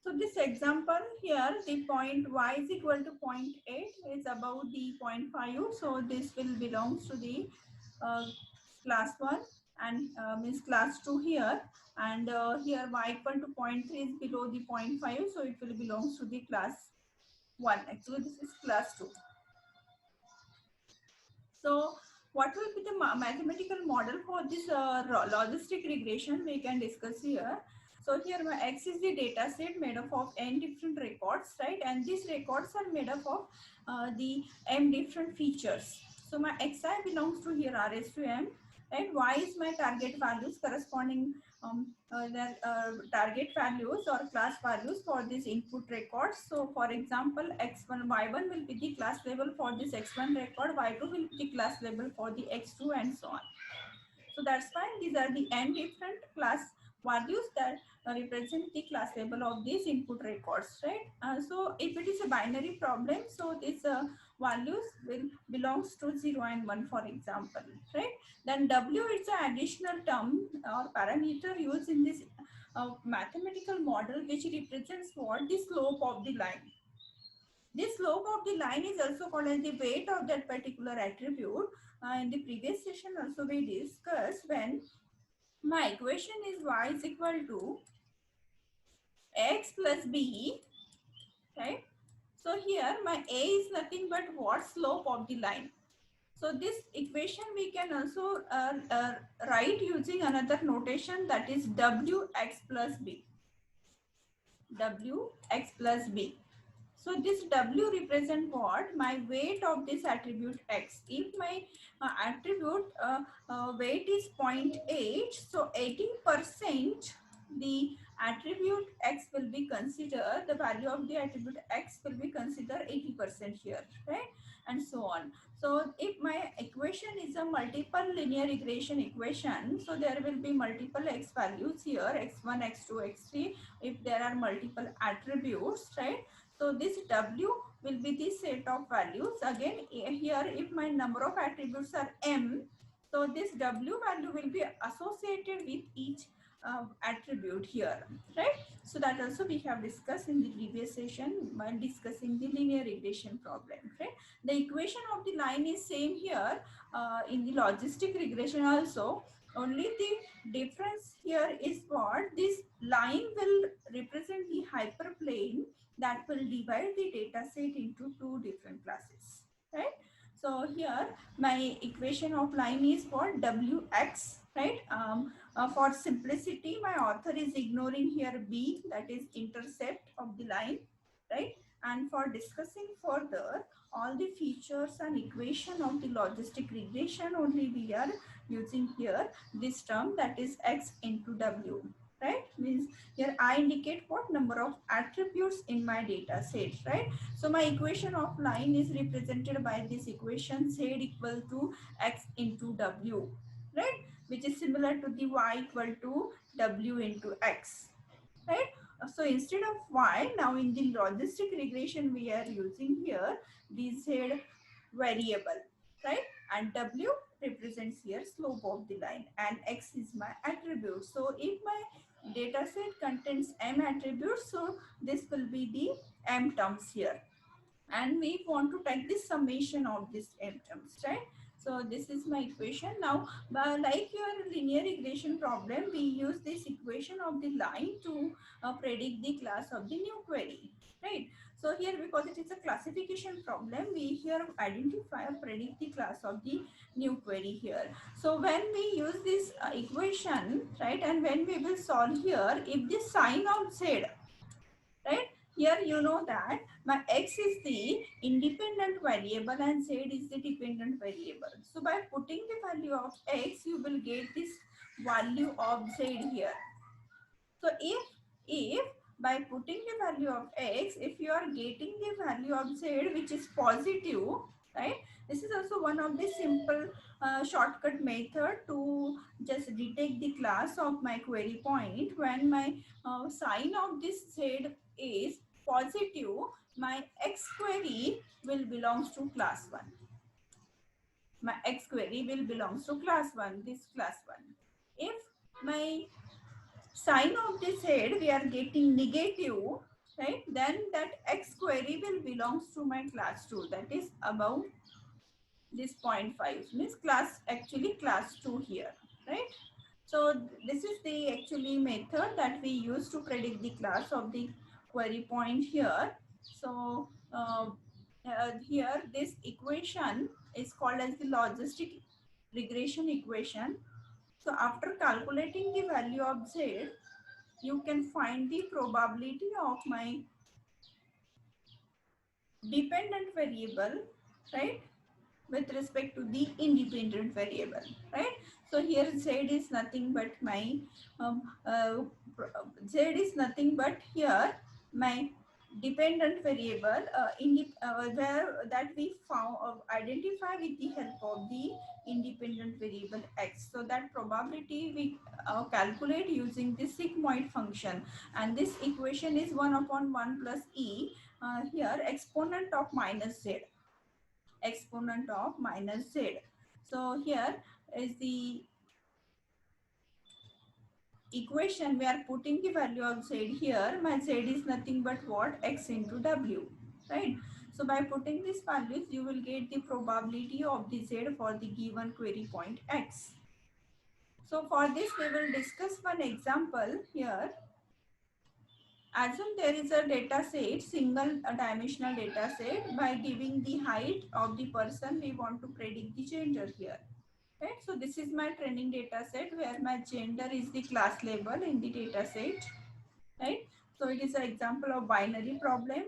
So this example here, the point y is equal to 0.8 is above the 0.5. So this will belongs to the class 1 and means class 2 here. And here y equal to 0.3 is below the 0.5. So it will belongs to the class 1. Actually, this is class 2. So what will be the mathematical model for this logistic regression we can discuss here. So here my X is the data set made up of n different records, right? And these records are made up of the m different features. So my Xi belongs to here R is to m, right? Y is my target values corresponding their target values or class values for this input records. So for example, x1, y1 will be the class label for this x1 record, y2 will be the class label for the x2 and so on. So that's fine. These are the n different class values that represent the class label of these input records, right? So if it is a binary problem, so these values will belongs to 0 and 1, for example, right? Then w is an additional term or parameter used in this mathematical model, which represents what? The slope of the line. This slope of the line is also called as the weight of that particular attribute. In the previous session also we discussed when my equation is y is equal to x plus b, right? So here my a is nothing but what? Slope of the line. So this equation we can also write using another notation, that is wx plus b. Wx plus b. So this w represent what? My weight of this attribute x. If my attribute weight is 0.8, so 80% the attribute x will be considered, the value of the attribute x will be considered 80% here, right? And so on. So if my equation is a multiple linear regression equation, so there will be multiple x values here, x1, x2, x3, if there are multiple attributes, right? So this w will be the set of values. Again, here if my number of attributes are m, so this w value will be associated with each attribute here, right? So that also we have discussed in the previous session while discussing the linear regression problem, right? The equation of the line is same here in the logistic regression also. Only the difference here is what? This line will represent the hyperplane that will divide the data set into two different classes, right? So here my equation of line is for wx, right? For simplicity, my author is ignoring here b, that is intercept of the line, right? And for discussing further all the features and equation of the logistic regression, only we are using here this term, that is x into w, right? Means here I indicate what number of attributes in my data set, right? So my equation of line is represented by this equation z equal to x into w, right? Which is similar to the y equal to w into x, right? So instead of y, now in the logistic regression we are using here the z variable, right? And w represents here slope of the line and x is my attribute. So if my data set contains m attributes, so this will be the m terms here, and we want to take the summation of this m terms, right? So this is my equation. Now like your linear regression problem, we use this equation of the line to predict the class of the new query, right? So here, because it is a classification problem, we here identify or predict the class of the new query here. So when we use this equation, right, and when we will solve here, if the sign of z, right, here you know that my x is the independent variable and z is the dependent variable. So by putting the value of x, you will get this value of z here. So if by putting the value of x, if you are getting the value of z which is positive, right? This is also one of the simple shortcut method to just detect the class of my query point. When my sign of this z is positive, my x query will belongs to class 1. My x query will belongs to class 1, this class 1. If my sign of this head we are getting negative, right? Then that X query will belongs to my class 2, that is above this 0.5, means class, actually class 2 here, right? So this is the actually method that we use to predict the class of the query point here. So here this equation is called as the logistic regression equation. So after calculating the value of z, you can find the probability of my dependent variable, right, with respect to the independent variable, right? So here z is nothing but my um, uh, z is nothing but here my dependent variable where that we found identify with the help of the independent variable x. So that probability we calculate using the sigmoid function, and this equation is 1 upon 1 plus e, here exponent of minus z, exponent of minus z. So here is the equation we are putting the value of z here. My z is nothing but what? X into w, right? So by putting these values, you will get the probability of the z for the given query point x. So for this, we will discuss one example here. Assume there is a data set, single dimensional data set. By giving the height of the person, we want to predict the gender here. Right, so this is my training data set where my gender is the class label in the data set, right? So it is an example of binary problem.